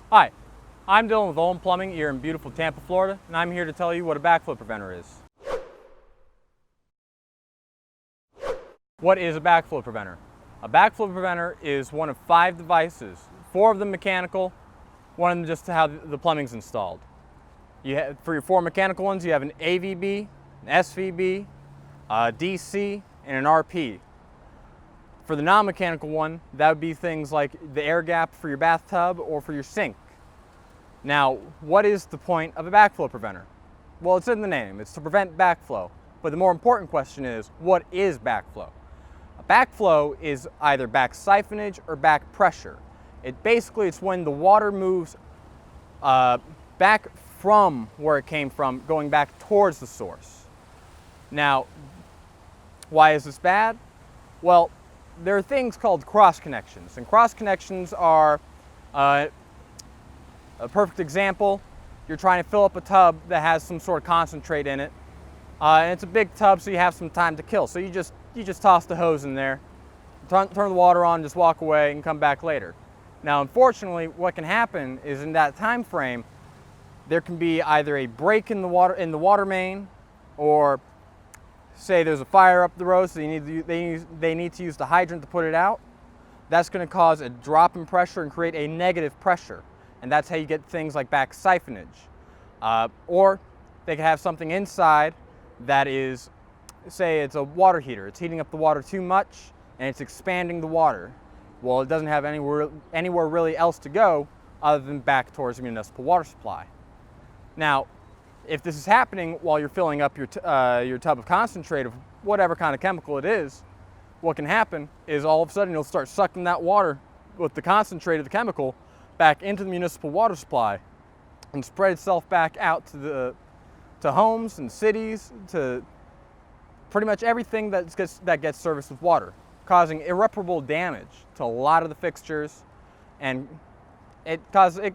Hi, I'm Dylan with Olin Plumbing here in beautiful Tampa, Florida, and I'm here to tell you what a backflow preventer is. What is a backflow preventer? A backflow preventer is one of 5 devices, 4 of them mechanical, one of them just to how the plumbing's installed. For your 4 mechanical ones, you have an AVB, an SVB, a DC, and an RP. For the non-mechanical one, that would be things like the air gap for your bathtub or for your sink. Now, what is the point of a backflow preventer? Well, it's in the name. It's to prevent backflow. But the more important question is, what is backflow? A backflow is either back siphonage or back pressure. It's when the water moves back from where it came from, going back towards the source. Now, why is this bad? Well, there are things called cross connections, and cross connections are a perfect example. You're trying to fill up a tub that has some sort of concentrate in it, and it's a big tub, so you have some time to kill. So you just toss the hose in there, turn the water on, just walk away, and come back later. Now, unfortunately, what can happen is in that time frame, there can be either a break in the water main, or say there's a fire up the road, so they need to use the hydrant to put it out. That's going to cause a drop in pressure and create a negative pressure. And that's how you get things like back siphonage. Or they could have something inside that is, say it's a water heater. It's heating up the water too much and it's expanding the water. Well, it doesn't have anywhere really else to go other than back towards the municipal water supply. Now, if this is happening while you're filling up your tub of concentrate of whatever kind of chemical it is, what can happen is all of a sudden you'll start sucking that water with the concentrate of the chemical back into the municipal water supply and spread itself back out to homes and cities, to pretty much everything that gets serviced with water, causing irreparable damage to a lot of the fixtures, and it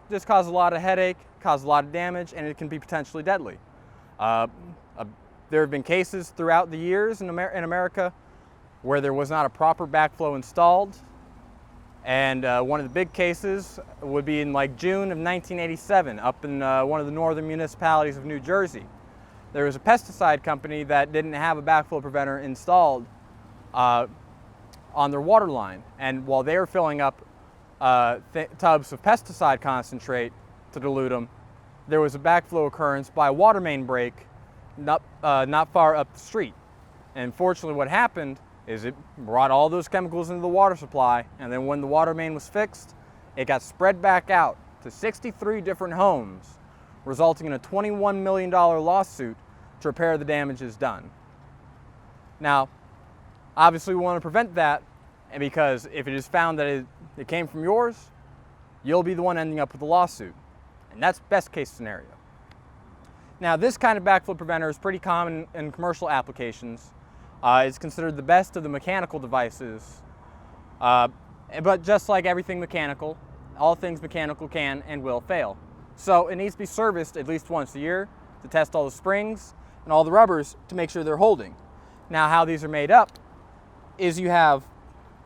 just causes a lot of headache, causes a lot of damage, and it can be potentially deadly. There have been cases throughout the years in America where there was not a proper backflow installed. And one of the big cases would be in like June of 1987 up in one of the northern municipalities of New Jersey. There was a pesticide company that didn't have a backflow preventer installed on their water line. And while they were filling up tubs of pesticide concentrate to dilute them, there was a backflow occurrence by a water main break not far up the street. And unfortunately what happened is it brought all those chemicals into the water supply, and then when the water main was fixed, it got spread back out to 63 different homes, resulting in a $21 million lawsuit to repair the damages done. Now, obviously we want to prevent that, and because if it is found that it came from yours, you'll be the one ending up with a lawsuit, and that's best case scenario. Now, this kind of backflow preventer is pretty common in commercial applications. It's considered the best of the mechanical devices, but just like everything mechanical, all things mechanical can and will fail. So it needs to be serviced at least once a year to test all the springs and all the rubbers to make sure they're holding. Now, how these are made up is you have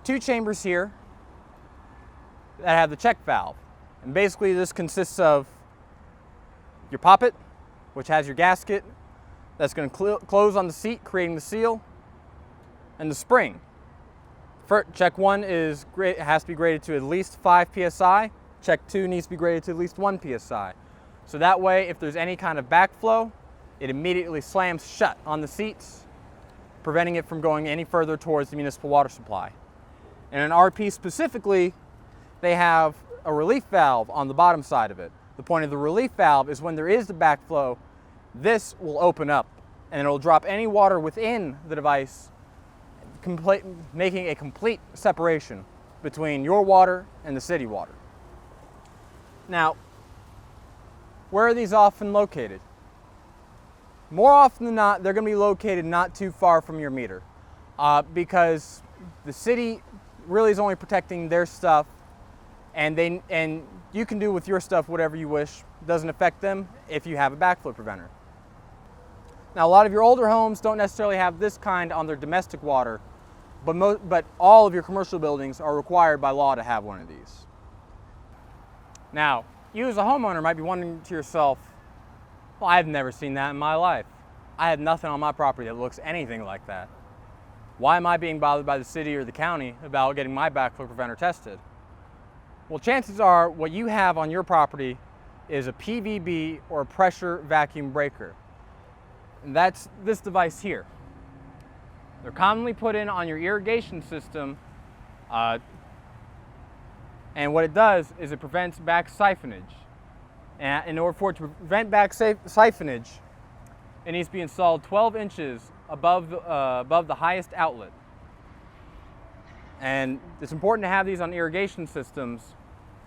2 chambers here that have the check valve. And basically this consists of your poppet, which has your gasket that's going to close on the seat, creating the seal, and the spring. Check 1 has to be graded to at least 5 psi. Check 2 needs to be graded to at least 1 psi. So that way, if there's any kind of backflow, it immediately slams shut on the seats, preventing it from going any further towards the municipal water supply. And in RP specifically, they have a relief valve on the bottom side of it. The point of the relief valve is when there is the backflow, this will open up and it will drop any water within the device, making a complete separation between your water and the city water. Now, where are these often located? More often than not, they're going to be located not too far from your meter, because the city really is only protecting their stuff, and you can do with your stuff whatever you wish. It doesn't affect them if you have a backflow preventer. Now, a lot of your older homes don't necessarily have this kind on their domestic water, but all of your commercial buildings are required by law to have one of these. Now, You as a homeowner might be wondering to yourself, well, I've never seen that in my life. I have nothing on my property that looks anything like that. Why am I being bothered by the city or the county about getting my backflow preventer tested? Well, chances are what you have on your property is a PVB or a pressure vacuum breaker. And that's this device here. They're commonly put in on your irrigation system, and what it does is it prevents back siphonage. And in order for it to prevent back siphonage, it needs to be installed 12 inches above the highest outlet. And it's important to have these on irrigation systems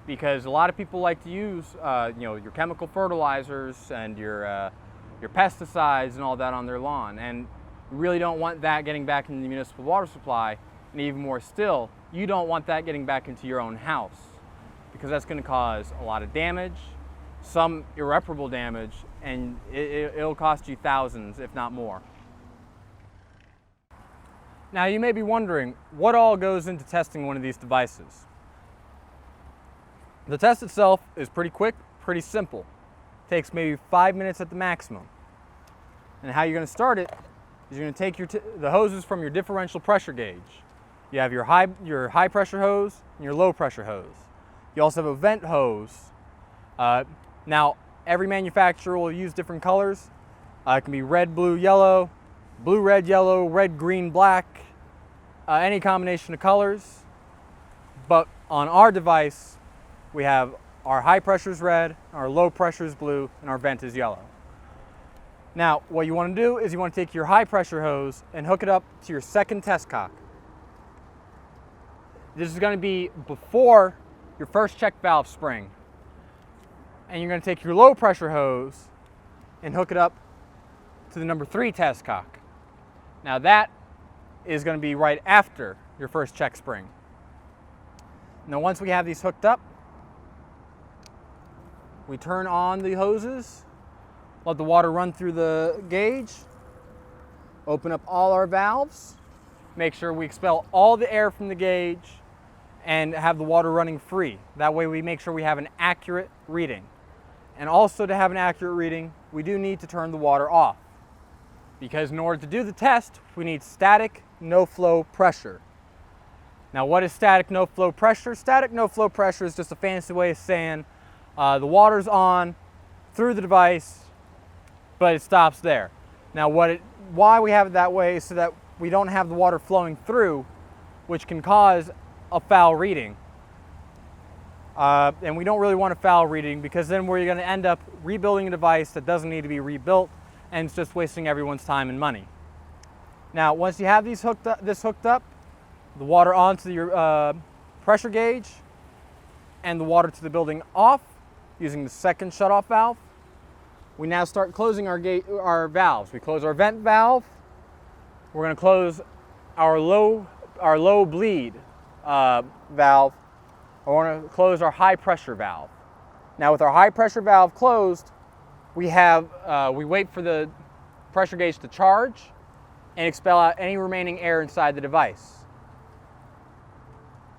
because a lot of people like to use your chemical fertilizers and your pesticides and all that on their lawn, and you really don't want that getting back into the municipal water supply. And even more still, you don't want that getting back into your own house because that's going to cause a lot of damage, some irreparable damage, and it'll cost you thousands, if not more. Now you may be wondering, what all goes into testing one of these devices? The test itself is pretty quick, pretty simple. It takes maybe 5 minutes at the maximum. And how you're going to start it is you're going to take the hoses from your differential pressure gauge. You have your high pressure hose and your low pressure hose. You also have a vent hose. Now, every manufacturer will use different colors. It can be red, blue, yellow, blue, red, yellow, red, green, black, any combination of colors. But on our device, we have our high pressure is red, our low pressure is blue, and our vent is yellow. Now, what you want to do is you want to take your high pressure hose and hook it up to your second test cock. This is going to be before your first check valve spring. And you're going to take your low pressure hose and hook it up to the number 3 test cock. Now that is going to be right after your first check spring. Now once we have these hooked up, we turn on the hoses, let the water run through the gauge, open up all our valves, make sure we expel all the air from the gauge, and have the water running free. That way we make sure we have an accurate reading. And also, to have an accurate reading, we do need to turn the water off. Because in order to do the test, we need static no-flow pressure. Now what is static no-flow pressure? Static no-flow pressure is just a fancy way of saying the water's on through the device, but it stops there. Now why we have it that way is so that we don't have the water flowing through, which can cause a foul reading. And we don't really want a foul reading because then we're going to end up rebuilding a device that doesn't need to be rebuilt, and it's just wasting everyone's time and money. Now once you have this hooked up, the water onto your pressure gauge and the water to the building off using the second shutoff valve, we now start closing our valves. We close our vent valve. We're going to close our low bleed valve. I want to close our high pressure valve. Now with our high pressure valve closed, we wait for the pressure gauge to charge and expel out any remaining air inside the device.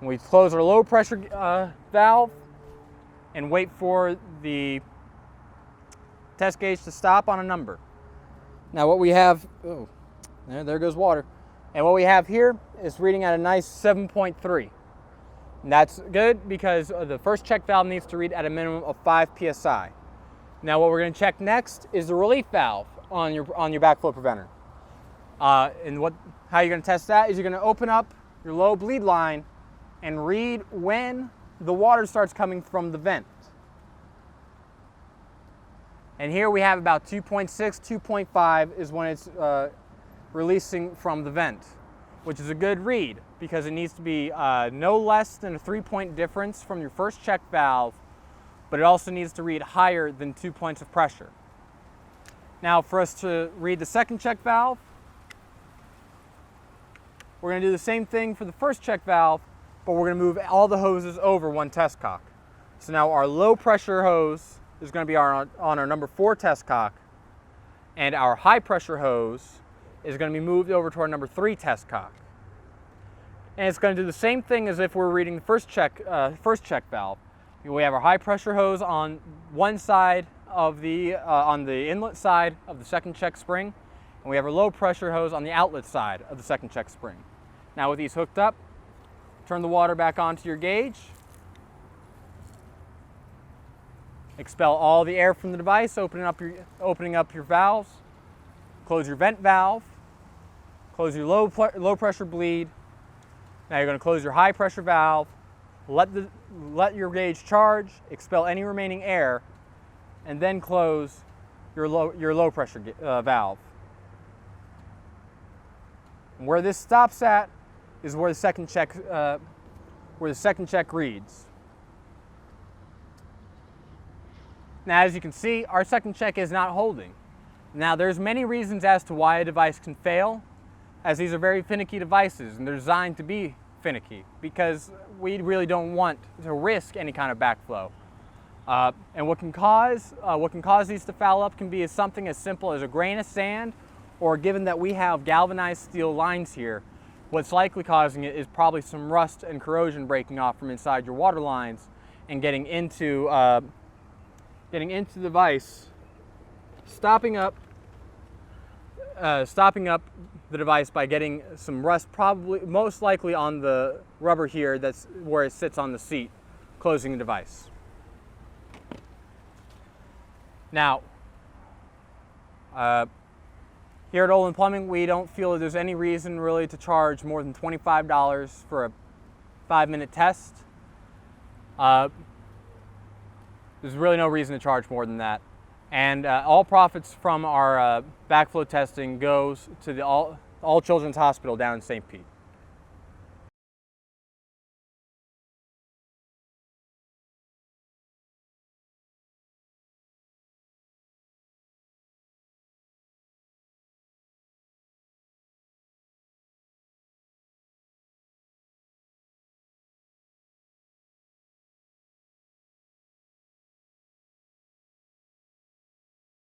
We close our low pressure valve and wait for the test gauge to stop on a number. Now what we have, there goes water. And what we have here is reading at a nice 7.3. And that's good because the first check valve needs to read at a minimum of 5 psi. Now what we're going to check next is the relief valve on your backflow preventer. How you're going to test that is you're going to open up your low bleed line and read when the water starts coming from the vent. And here we have about 2.6, 2.5 is when it's releasing from the vent, which is a good read because it needs to be no less than a 3-point difference from your first check valve, but it also needs to read higher than 2 points of pressure. Now for us to read the second check valve, we're going to do the same thing for the first check valve, but we're going to move all the hoses over one test cock. So now our low pressure hose is going to be on our number 4 test cock, and our high pressure hose is going to be moved over to our number 3 test cock. And it's going to do the same thing as if we're reading the first check valve, We have our high pressure hose on one side of on the inlet side of the second check spring, and we have our low pressure hose on the outlet side of the second check spring. Now with these hooked up, turn the water back onto your gauge, expel all the air from the device, opening up your valves, close your vent valve, close your low pressure bleed. Now you're going to close your high pressure valve, let your gauge charge, expel any remaining air, and then close your low pressure valve. And where this stops at is where the second check reads. Now, as you can see, our second check is not holding. Now, there's many reasons as to why a device can fail, as these are very finicky devices and they're designed to be finicky because we really don't want to risk any kind of backflow. And what can cause these to foul up can be something as simple as a grain of sand, or given that we have galvanized steel lines here, what's likely causing it is probably some rust and corrosion breaking off from inside your water lines and getting into the device, stopping up the device by getting some rust, most likely on the rubber here, that's where it sits on the seat, closing the device. Now, here at Olin Plumbing, we don't feel that there's any reason really to charge more than $25 for a 5-minute test. There's really no reason to charge more than that. And all profits from our backflow testing goes to the All Children's Hospital down in St. Pete.